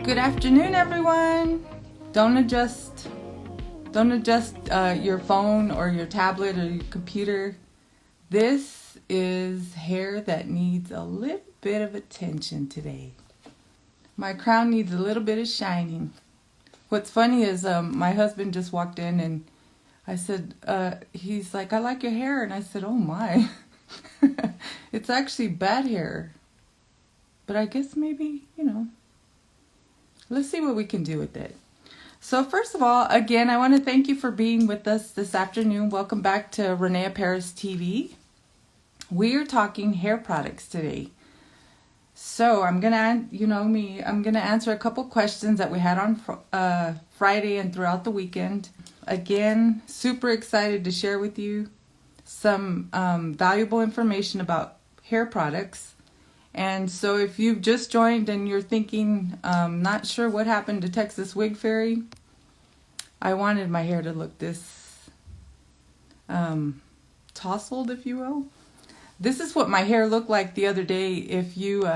Good afternoon, everyone. Don't adjust your phone or your tablet or your computer. This is hair that needs a little bit of attention today. My crown needs a little bit of shining. What's funny is my husband just walked in and I said, he's like, I like your hair. And I said, oh my, it's actually bad hair. But I guess maybe, let's see what we can do with it. So first of all, again, I want to thank you for being with us this afternoon. Welcome back to René Paris TV. We are talking hair products today. So I'm gonna, I'm gonna answer a couple questions that we had on Friday and throughout the weekend. Again, super excited to share with you some valuable information about hair products. And so if you've just joined and you're thinking, not sure what happened to Texas Wig Fairy, I wanted my hair to look this tousled, if you will. This is what my hair looked like the other day. If you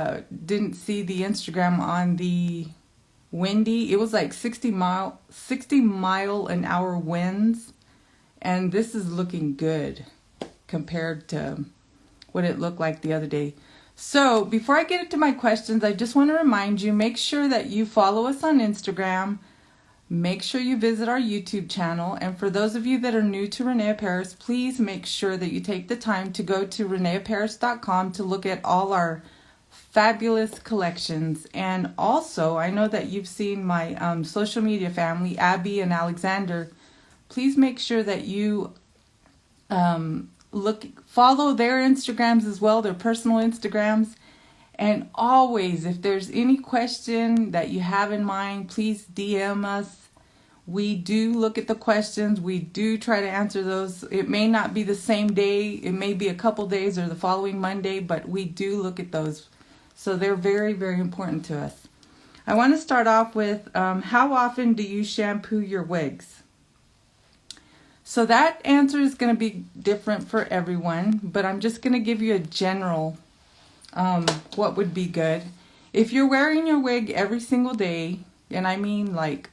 didn't see the Instagram on the windy, it was like 60 mile an hour winds. And this is looking good compared to what it looked like the other day. So before I get into my questions, I just want to remind you, make sure that you follow us on Instagram. Make sure you visit our YouTube channel. And for those of you that are new to René Paris, please make sure that you take the time to go to reneparis.com to look at all our fabulous collections. And also, I know that you've seen my social media family, Abby and Alexander. Please make sure that you follow their Instagrams as well, their personal Instagrams. And always, if there's any question that you have in mind, please DM us. We do look at the questions. We do try to answer those. It may not be the same day. It may be a couple days or the following Monday, but we do look at those. So they're very, very important to us. I want to start off with how often do you shampoo your wigs? So that answer is going to be different for everyone, but I'm just going to give you a general what would be good. If you're wearing your wig every single day, and I mean like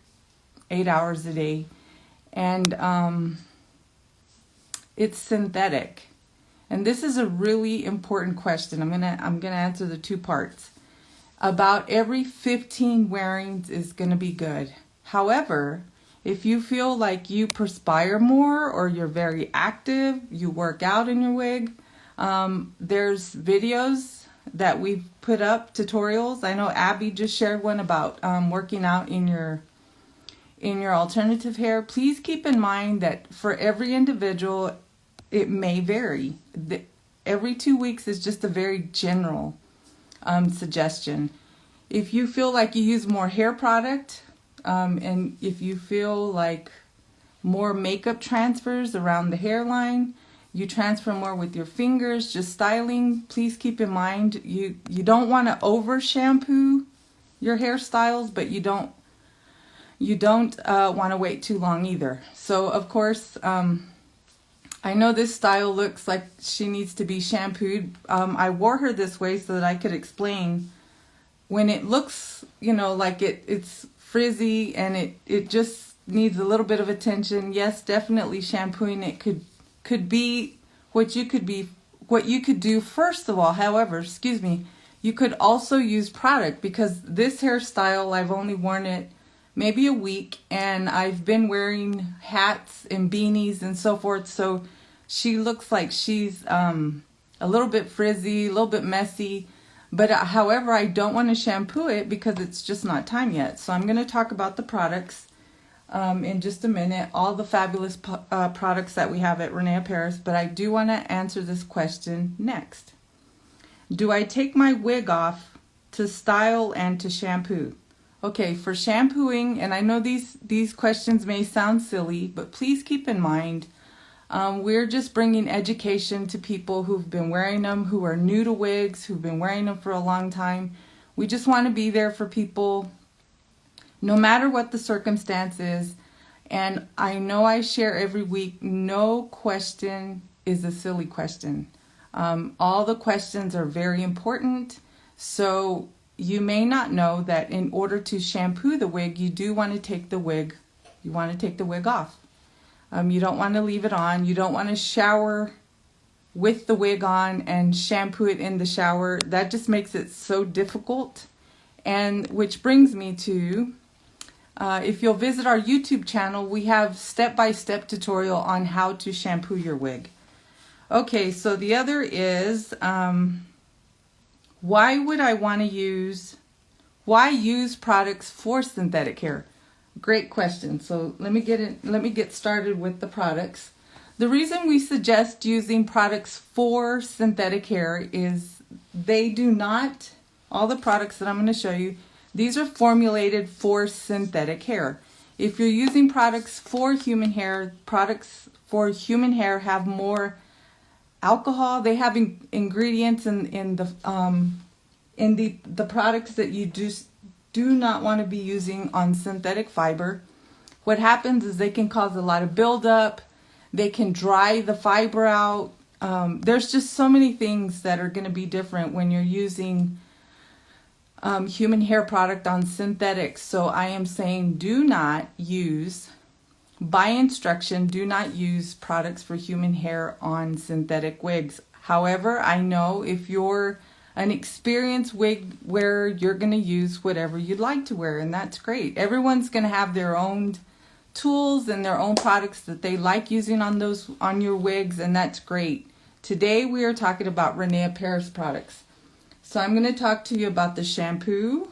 8 hours a day, and it's synthetic, and this is a really important question. I'm gonna answer the two parts. About every 15 wearings is gonna be good. However, if you feel like you perspire more or you're very active, you work out in your wig, there's videos that we've put up, tutorials. I know Abby just shared one about working out in your alternative hair. Please keep in mind that for every individual, it may vary. Every 2 weeks is just a very general suggestion. If you feel like you use more hair product, and if you feel like more makeup transfers around the hairline, you transfer more with your fingers, just styling, please keep in mind you don't want to over shampoo your hairstyles, but you don't want to wait too long either. So of course, I know this style looks like she needs to be shampooed. I wore her this way so that I could explain when it looks, like it's frizzy and it just needs a little bit of attention. Yes, definitely shampooing it could be what you could do first of all. However, you could also use product, because this hairstyle, I've only worn it maybe a week, and I've been wearing hats and beanies and so forth, so she looks like she's a little bit frizzy, a little bit messy. But however, I don't want to shampoo it because it's just not time yet. So I'm going to talk about the products in just a minute, all the fabulous products that we have at René Paris. But I do want to answer this question next. Do I take my wig off to style and to shampoo? Okay, for shampooing, and I know these questions may sound silly, but please keep in mind, we're just bringing education to people who've been wearing them, who are new to wigs, who've been wearing them for a long time. We just want to be there for people no matter what the circumstance is. And I know I share every week, no question is a silly question. All the questions are very important. So you may not know that in order to shampoo the wig, you do want to take the wig, off. You don't want to leave it on. You don't want to shower with the wig on and shampoo it in the shower. That just makes it so difficult. And which brings me to, if you'll visit our YouTube channel, we have step-by-step tutorial on how to shampoo your wig. Okay, so the other is, why use products for synthetic hair? Great question. So let me get started with the products. The reason we suggest using products for synthetic hair is they do not, all the products that I'm going to show you, these are formulated for synthetic hair. If you're using products for human hair, products for human hair have more alcohol. They have ingredients in the products that you do not want to be using on synthetic fiber. What happens is they can cause a lot of buildup. They can dry the fiber out. There's just so many things that are going to be different when you're using human hair product on synthetics. So I am saying do not use, by instruction, do not use products for human hair on synthetic wigs. However, I know if you're an experienced wig wearer, you're going to use whatever you'd like to wear, and that's great. Everyone's going to have their own tools and their own products that they like using on your wigs, and that's great. Today we are talking about René Paris products. So I'm going to talk to you about the shampoo,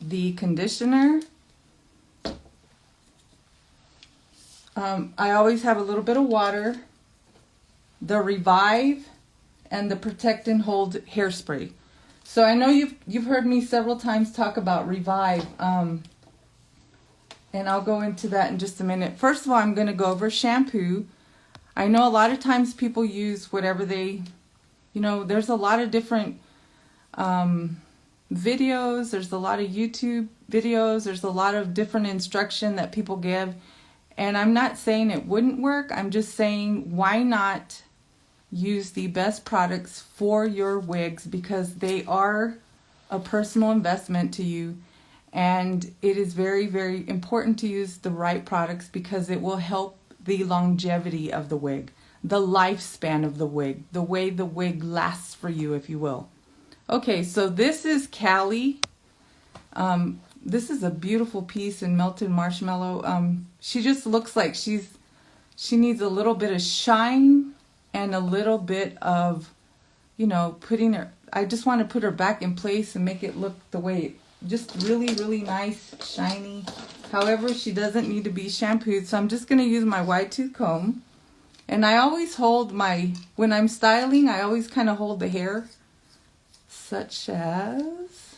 the conditioner. I always have a little bit of water, the Revive, and the Protect and Hold hairspray. So I know you've heard me several times talk about Revive, and I'll go into that in just a minute. First of all, I'm going to go over shampoo. I know a lot of times people use whatever they, there's a lot of different videos, there's a lot of YouTube videos, there's a lot of different instruction that people give. And I'm not saying it wouldn't work, I'm just saying why not use the best products for your wigs, because they are a personal investment to you. And it is very, very important to use the right products because it will help the longevity of the wig, the lifespan of the wig, the way the wig lasts for you, if you will. Okay, so this is Callie. This is a beautiful piece in melted marshmallow. She just looks like she needs a little bit of shine and a little bit of, putting her, I just want to put her back in place and make it look the way just really, really nice, shiny. However, she doesn't need to be shampooed, so I'm just going to use my wide tooth comb. And I always hold when I'm styling, I always kind of hold the hair, such as,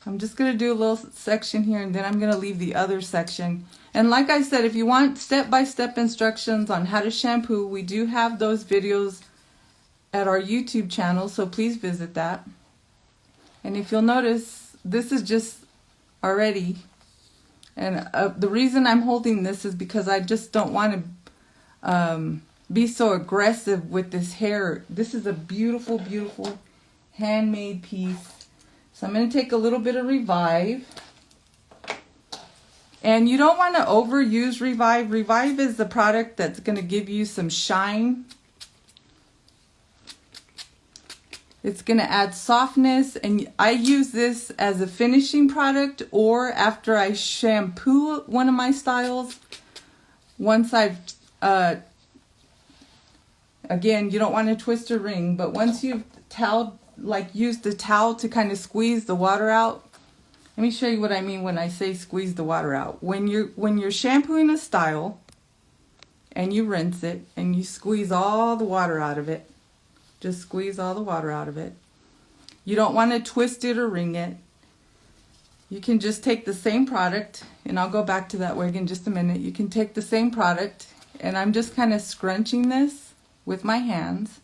I'm just going to do a little section here, and then I'm going to leave the other section. And like I said, if you want step-by-step instructions on how to shampoo, we do have those videos at our YouTube channel, so please visit that. And if you'll notice, this is just already, and the reason I'm holding this is because I just don't want to be so aggressive with this hair. This is a beautiful, beautiful handmade piece. So I'm going to take a little bit of Revive. And you don't want to overuse Revive. Revive is the product that's going to give you some shine. It's going to add softness, and I use this as a finishing product or after I shampoo one of my styles. Once I've, again, you don't want to twist or wring, but once you've used the towel to kind of squeeze the water out. Let me show you what I mean when I say squeeze the water out. When you're shampooing a style and you rinse it and you squeeze all the water out of it, just squeeze all the water out of it. You don't want to twist it or wring it. You can just take the same product, and I'll go back to that wig in just a minute. You can take the same product, and I'm just kind of scrunching this with my hands.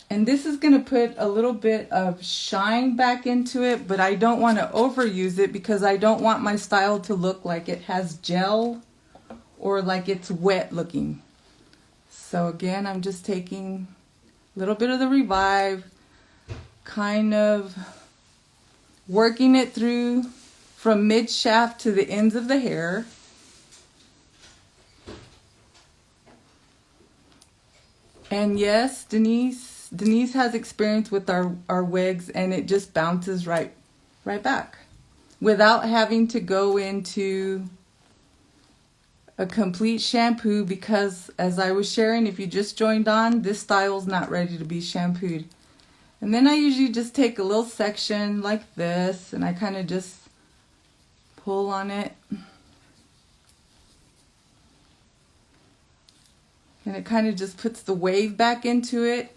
And this is going to put a little bit of shine back into it, but I don't want to overuse it because I don't want my style to look like it has gel or like it's wet looking. So again, I'm just taking a little bit of the Revive, kind of working it through from mid shaft to the ends of the hair. And yes, Denise has experience with our wigs, and it just bounces right back without having to go into a complete shampoo, because as I was sharing, if you just joined on, this style's not ready to be shampooed. And then I usually just take a little section like this, and I kind of just pull on it. And it kind of just puts the wave back into it.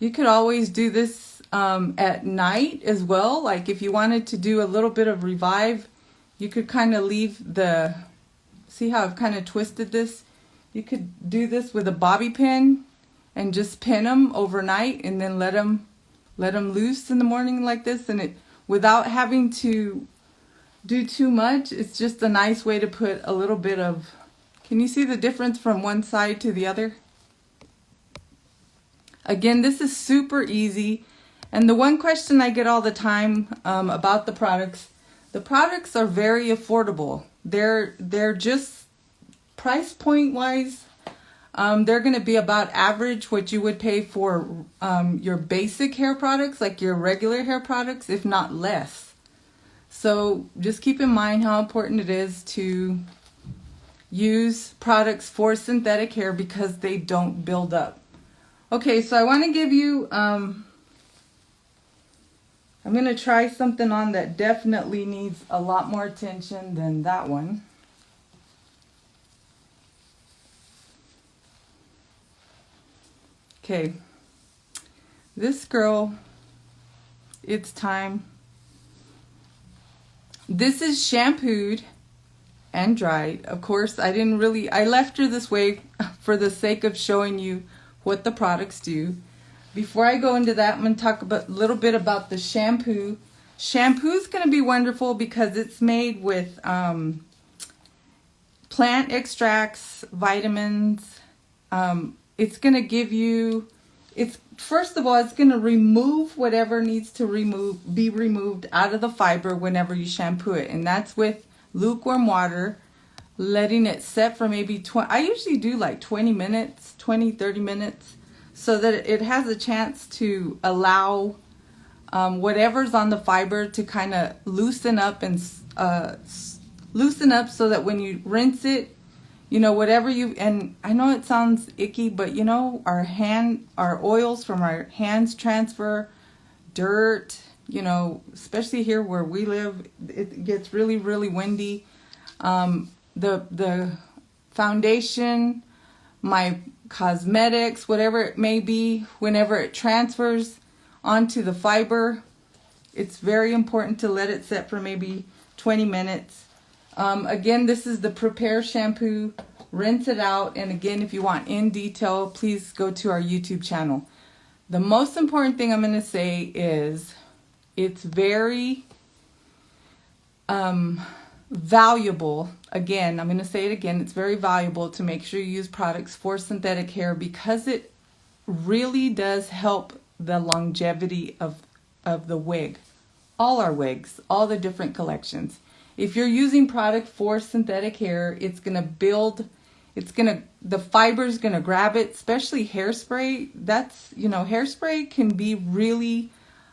You could always do this at night as well. Like if you wanted to do a little bit of revive, you could kind of leave the, see how I've kind of twisted this? You could do this with a bobby pin and just pin them overnight, and then let them loose in the morning like this, and it, without having to do too much, it's just a nice way to put a little bit of, can you see the difference from one side to the other? Again, this is super easy. And the one question I get all the time about the products are very affordable. They're just price point wise, they're going to be about average what you would pay for your basic hair products, like your regular hair products, if not less. So just keep in mind how important it is to use products for synthetic hair, because they don't build up. Okay, so I want to give you, I'm going to try something on that definitely needs a lot more attention than that one. Okay, this girl, it's time. This is shampooed and dried. Of course, I left her this way for the sake of showing you what the products do. Before I go into that, I'm going to talk a little bit about the shampoo. Shampoo is going to be wonderful because it's made with plant extracts, vitamins. It's going to give you, first of all, it's going to remove whatever needs to be removed out of the fiber whenever you shampoo it. And that's with lukewarm water, letting it set for maybe 20, I usually do like 20 minutes, 30 minutes, so that it has a chance to allow whatever's on the fiber to kind of loosen up and loosen up, so that when you rinse it, you know, whatever you, and I know it sounds icky, but you know, our oils from our hands transfer, dirt, you know, especially here where we live, it gets really, really windy. The foundation, my cosmetics, whatever it may be, whenever it transfers onto the fiber, it's very important to let it set for maybe 20 minutes. Again, this is the Prepare shampoo. Rinse it out. And again, if you want in detail, please go to our YouTube channel. The most important thing I'm going to say is it's very valuable. Again, I'm going to say it again. It's very valuable to make sure you use products for synthetic hair, because it really does help the longevity of the wig. All our wigs, all the different collections. If you're using product for synthetic hair, it's going to build, the fiber's going to grab it, especially hairspray. That's, you know, hairspray can be really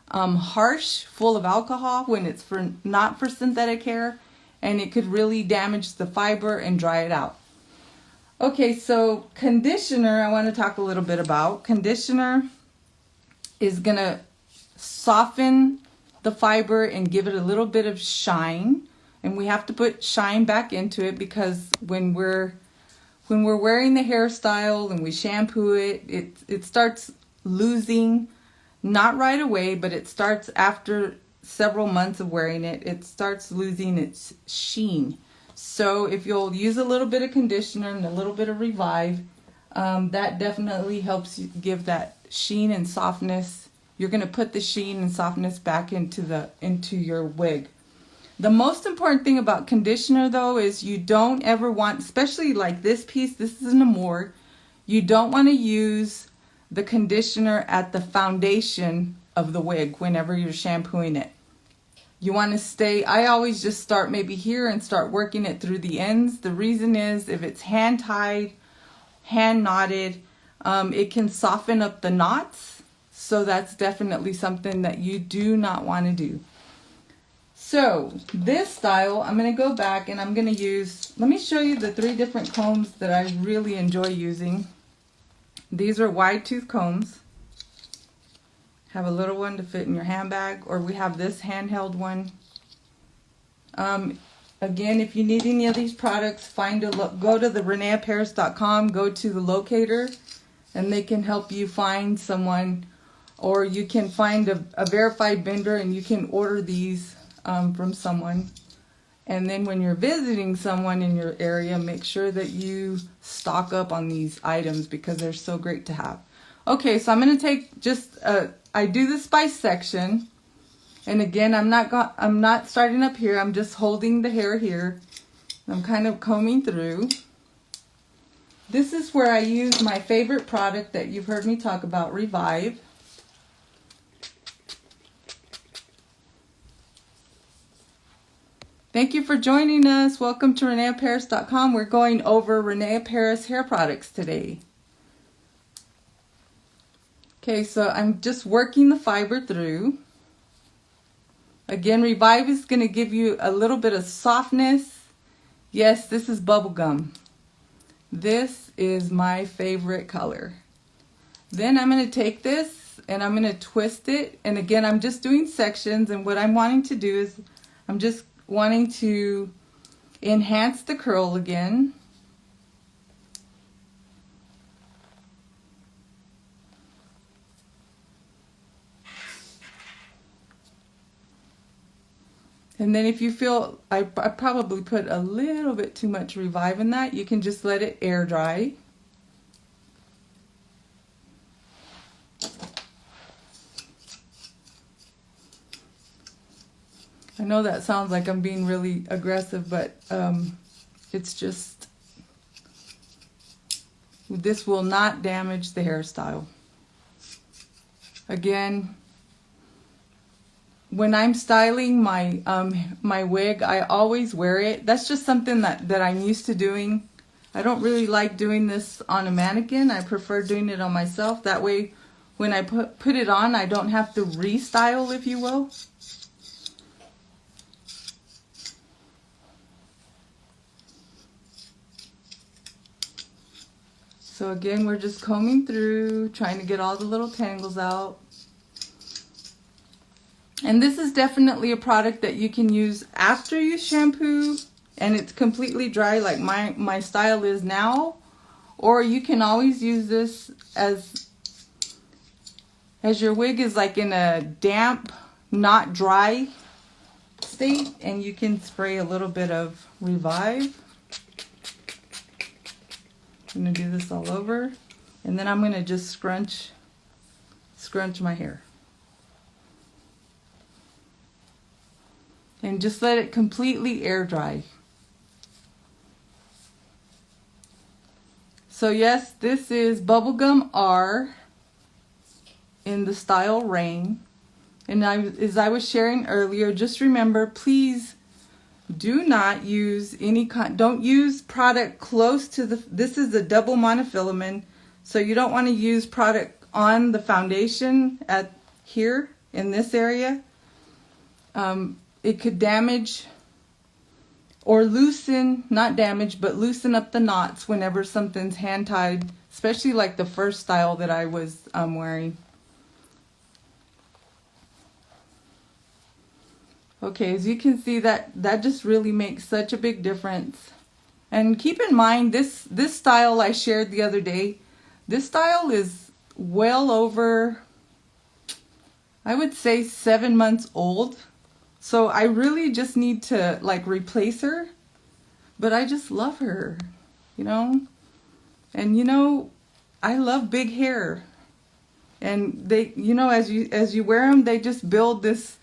harsh, full of alcohol when it's not for synthetic hair, and it could really damage the fiber and dry it out. Okay, so conditioner, I want to talk a little bit about. Conditioner is going to soften the fiber and give it a little bit of shine. And we have to put shine back into it, because when we're wearing the hairstyle and we shampoo it, it starts losing, not right away, but it starts after several months of wearing it, it starts losing its sheen. So if you'll use a little bit of conditioner and a little bit of revive, that definitely helps you give that sheen and softness. You're going to put the sheen and softness back into your wig. The most important thing about conditioner, though, is you don't ever want, especially like this piece, this is an Amore, you don't want to use the conditioner at the foundation of the wig whenever you're shampooing it. You want to stay, I always just start maybe here and start working it through the ends. The reason is if it's hand tied, hand knotted, it can soften up the knots. So that's definitely something that you do not want to do. So this style, I'm going to go back and I'm going to use, let me show you the 3 different combs that I really enjoy using. These are wide tooth combs. Have a little one to fit in your handbag, or we have this handheld one. Again, if you need any of these products, go to the reneeapparels.com, go to the locator, and they can help you find someone, or you can find a verified vendor and you can order these from someone. And then when you're visiting someone in your area, make sure that you stock up on these items because they're so great to have. Okay, so I'm going to take just I do the spice section, and again, I'm not starting up here. I'm just holding the hair here. I'm kind of combing through. This is where I use my favorite product that you've heard me talk about, Revive. Thank you for joining us. Welcome to reneeapparels.com. We're going over René Apparels hair products today. Okay, so I'm just working the fiber through. Again, Revive is going to give you a little bit of softness. Yes, this is bubblegum. This is my favorite color. Then I'm going to take this and I'm going to twist it. And again, I'm just doing sections, and what I'm wanting to do is I'm just wanting to enhance the curl again. And then if you feel, I probably put a little bit too much Revive in that, you can just let it air dry. I know that sounds like I'm being really aggressive, but it's just, this will not damage the hairstyle. Again, when I'm styling my my wig, I always wear it. That's just something that I'm used to doing. I don't really like doing this on a mannequin. I prefer doing it on myself. That way, when I put it on, I don't have to restyle, if you will. So again, we're just combing through, trying to get all the little tangles out. And this is definitely a product that you can use after you shampoo and it's completely dry, like my style is now. Or you can always use this as your wig is like in a damp, not dry state, and you can spray a little bit of Revive. I'm going to do this all over, and then I'm going to just scrunch my hair. And just let it completely air dry. So yes, this is Bubblegum R in the style Rain. And as I was sharing earlier, just remember, please do not use don't use product close to this is a double monofilament, so you don't want to use product on the foundation here in this area. It could damage or loosen, not damage, but loosen up the knots whenever something's hand tied, especially like the first style that I was wearing. Okay, as you can see, that just really makes such a big difference. And keep in mind, this style I shared the other day, this style is well over, I would say, 7 months old. So I really just need to like replace her, but I just love her, you know. And you know, I love big hair, and they, you know, as you wear them, they just build this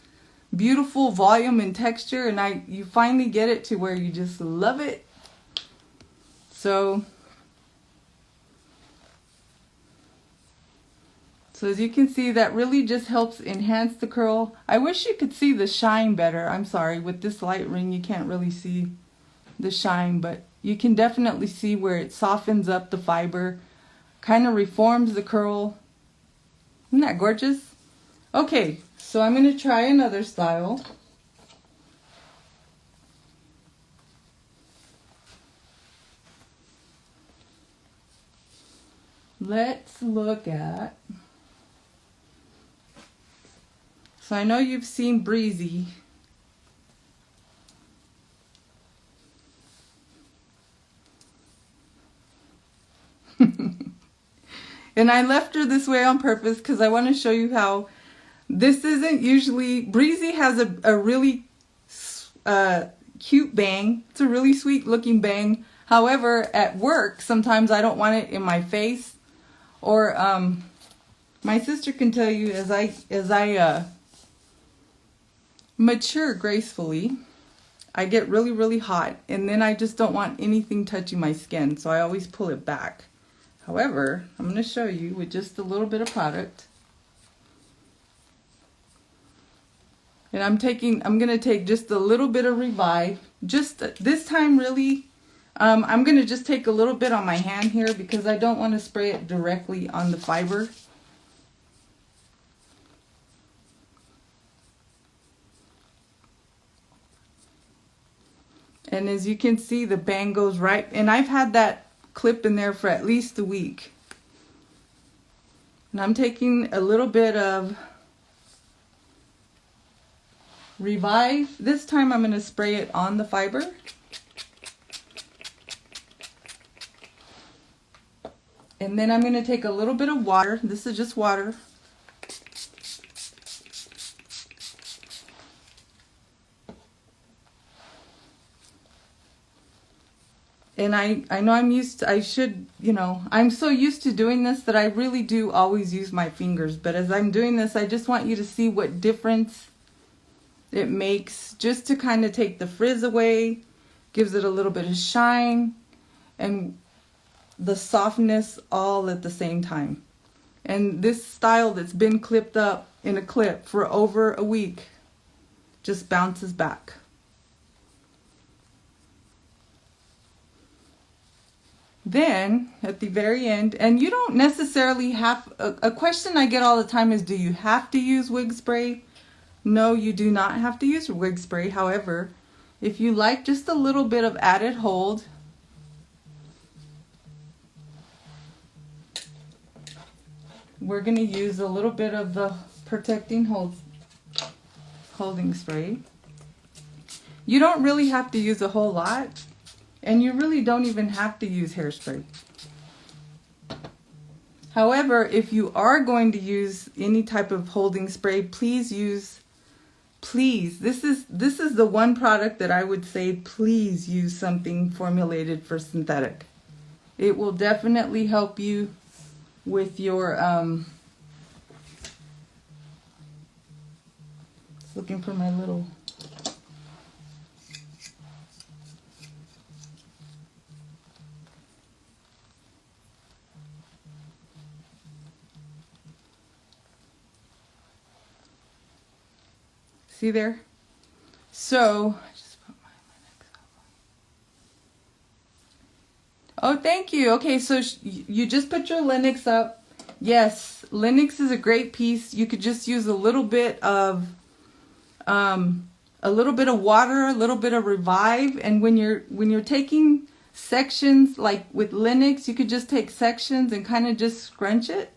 beautiful volume and texture, and you finally get it to where you just love it. So So as you can see, that really just helps enhance the curl. I wish you could see the shine better. I'm sorry, with this light ring you can't really see the shine, but you can definitely see where it softens up the fiber, kind of reforms the curl. Isn't that gorgeous? Okay, so I'm going to try another style. Let's look at, so I know you've seen Breezy. And I left her this way on purpose because I want to show you how this isn't usually, Breezy has a really cute bang. It's a really sweet looking bang. However, at work, sometimes I don't want it in my face. Or my sister can tell you, as I mature gracefully, I get really, really hot. And then I just don't want anything touching my skin. So I always pull it back. However, I'm going to show you with just a little bit of product. And I'm going to take just a little bit of Revive. Just this time really, I'm going to just take a little bit on my hand here because I don't want to spray it directly on the fiber. And as you can see, the bang goes right, and I've had that clip in there for at least a week. And I'm taking a little bit of Revive. This time I'm going to spray it on the fiber. And then I'm going to take a little bit of water. This is just water. And I know I'm so used to doing this that I really do always use my fingers. But as I'm doing this, I just want you to see what difference it makes, just to kind of take the frizz away, gives it a little bit of shine, and the softness all at the same time. And this style that's been clipped up in a clip for over a week just bounces back. Then at the very end, and you don't necessarily have, a question I get all the time is, do you have to use wig spray? No, you do not have to use wig spray. However, if you like just a little bit of added hold, we're going to use a little bit of the protecting holding spray. You don't really have to use a whole lot. And you really don't even have to use hairspray. However, if you are going to use any type of holding spray, please use, this is the one product that I would say, please use something formulated for synthetic. It will definitely help you with your, looking for my little, see there? So, I just put my Linux up. Oh, thank you. Okay, so you just put your Linux up. Yes, Linux is a great piece. You could just use a little bit of water, a little bit of Revive, and when you're taking sections, like with Linux, you could just take sections and kind of just scrunch it.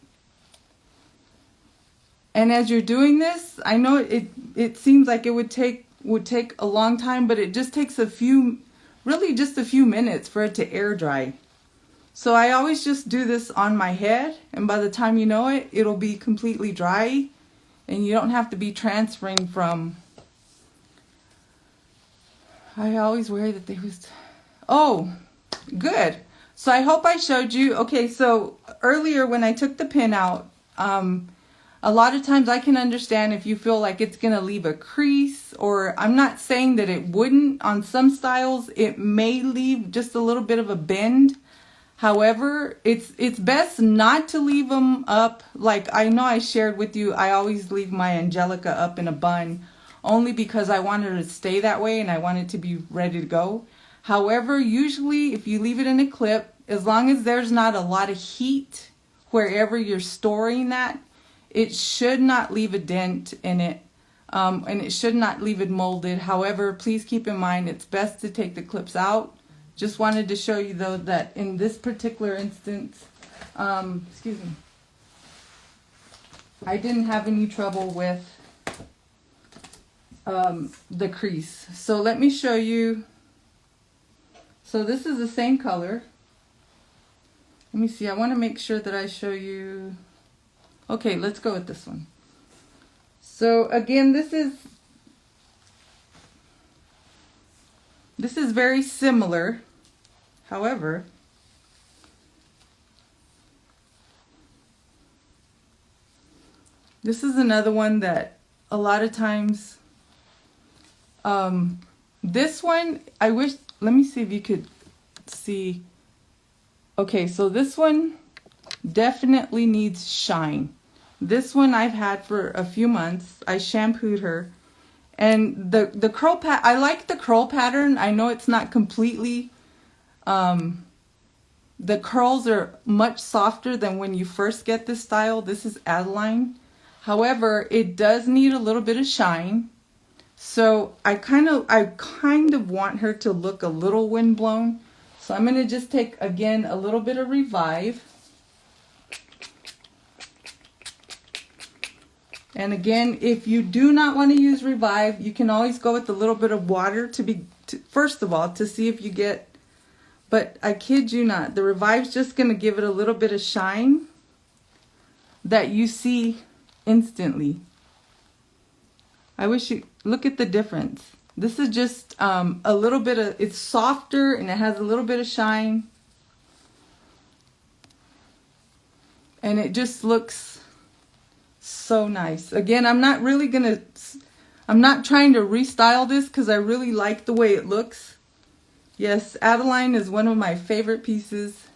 And as you're doing this, I know it seems like it would take a long time, but it just takes really just a few minutes for it to air dry. So I always just do this on my head, and by the time you know it, it'll be completely dry, and you don't have to be transferring from. I always worry that they was. Oh, good. So I hope I showed you. Okay, so earlier when I took the pin out, a lot of times I can understand if you feel like it's going to leave a crease, or I'm not saying that it wouldn't. On some styles, it may leave just a little bit of a bend. However, it's best not to leave them up. Like I know I shared with you, I always leave my Angelica up in a bun only because I want her to stay that way and I want it to be ready to go. However, usually if you leave it in a clip, as long as there's not a lot of heat wherever you're storing that, it should not leave a dent in it. And it should not leave it molded. However, please keep in mind it's best to take the clips out. Just wanted to show you though that in this particular instance, excuse me, I didn't have any trouble with the crease. So let me show you. So this is the same color. Let me see, I want to make sure that I show you. Okay, let's go with this one. So again, this is very similar. However, this is another one that a lot of times, this one, I wish, let me see if you could see. Okay, so this one definitely needs shine. This one I've had for a few months. I shampooed her. And the curl I like the curl pattern. I know it's not completely, the curls are much softer than when you first get this style. This is Adeline. However, it does need a little bit of shine. So I kind of want her to look a little windblown. So I'm going to just take, again, a little bit of Revive. And again, if you do not want to use Revive, you can always go with a little bit of water first of all, to see if you get, but I kid you not, the Revive's just going to give it a little bit of shine that you see instantly. I wish you, look at the difference. This is just a little bit of, it's softer and it has a little bit of shine. And it just looks so nice. Again, I'm not trying to restyle this because I really like the way it looks. Yes, Adeline is one of my favorite pieces.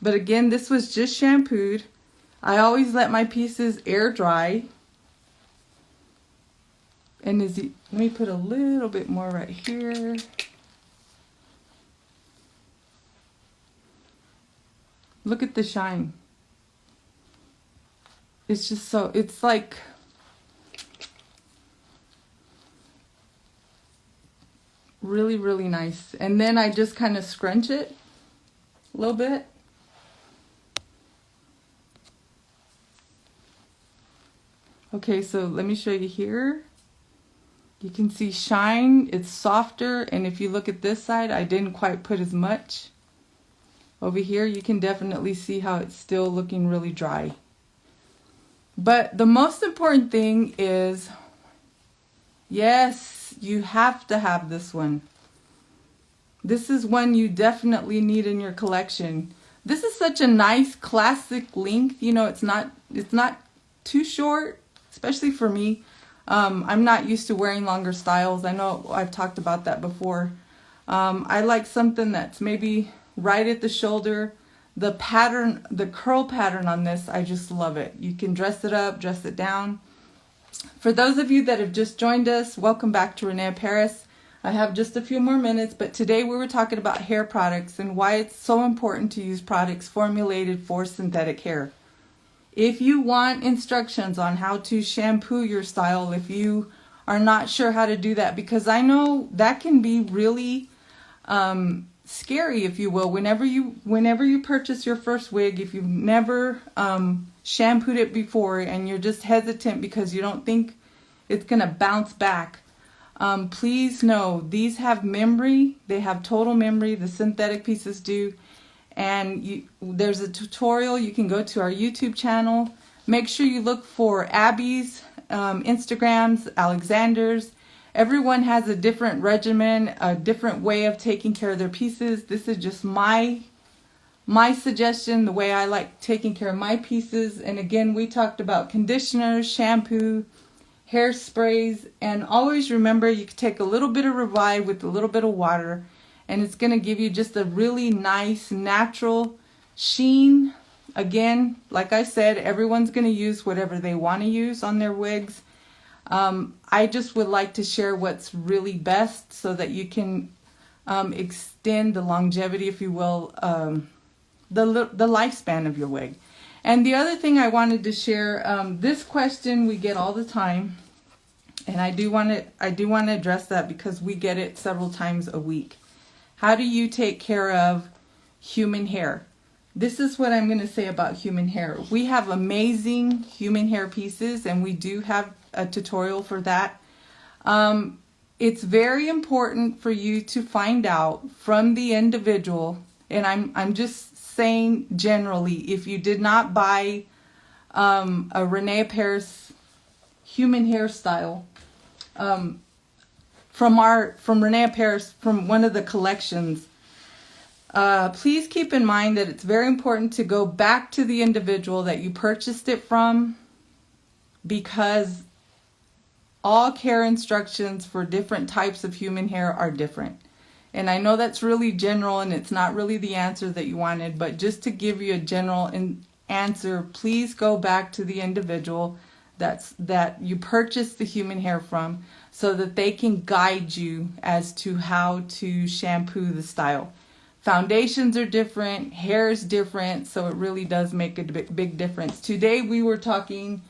But again, this was just shampooed. I always let my pieces air dry. And let me put a little bit more right here. Look at the shine. It's just so, it's like, really, really nice. And then I just kind of scrunch it a little bit. Okay, so let me show you here. You can see shine, it's softer, and if you look at this side, I didn't quite put as much. Over here, you can definitely see how it's still looking really dry. But the most important thing is, yes, you have to have this one. This is one you definitely need in your collection. This is such a nice classic length. You know, it's not too short, especially for me. I'm not used to wearing longer styles. I know I've talked about that before. I like something that's maybe right at the shoulder. The pattern, the curl pattern on this, I just love it. You can dress it up, dress it down. For those of you that have just joined us, welcome back to René Paris. I have just a few more minutes, but today we were talking about hair products and why it's so important to use products formulated for synthetic hair. If you want instructions on how to shampoo your style, if you are not sure how to do that, because I know that can be really scary, if you will, whenever you purchase your first wig, if you've never shampooed it before and you're just hesitant because you don't think it's gonna bounce back. Please know these have memory. They have total memory. The synthetic pieces do. And there's a tutorial. You can go to our YouTube channel. Make sure you look for Abby's Instagrams, Alexander's. Everyone has a different regimen, a different way of taking care of their pieces. This is just my suggestion, the way I like taking care of my pieces. And again, we talked about conditioners, shampoo, hairsprays, and always remember you can take a little bit of Revive with a little bit of water and it's going to give you just a really nice natural sheen. Again, like I said, everyone's going to use whatever they want to use on their wigs. I just would like to share what's really best so that you can extend the longevity, if you will, the lifespan of your wig. And the other thing I wanted to share, this question we get all the time, and I do want to address that because we get it several times a week. How do you take care of human hair? This is what I'm going to say about human hair. We have amazing human hair pieces, and we do have a tutorial for that. It's very important for you to find out from the individual, and I'm just saying generally, if you did not buy a René Paris human hairstyle from René Paris, from one of the collections, please keep in mind that it's very important to go back to the individual that you purchased it from, because all care instructions for different types of human hair are different. And I know that's really general and it's not really the answer that you wanted, but just to give you a general answer, please go back to the individual that you purchased the human hair from, so that they can guide you as to how to shampoo the style. Foundations are different, hair is different, so it really does make a big difference. Today we were talking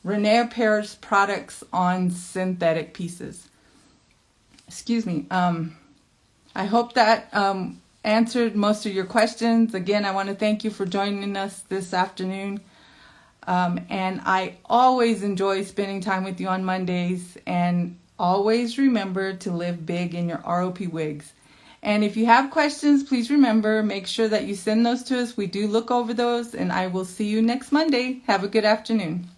René Paris products on synthetic pieces. Excuse me. I hope that answered most of your questions. Again, I want to thank you for joining us this afternoon. And I always enjoy spending time with you on Mondays. And always remember to live big in your ROP wigs. And if you have questions, please remember, make sure that you send those to us. We do look over those, and I will see you next Monday. Have a good afternoon.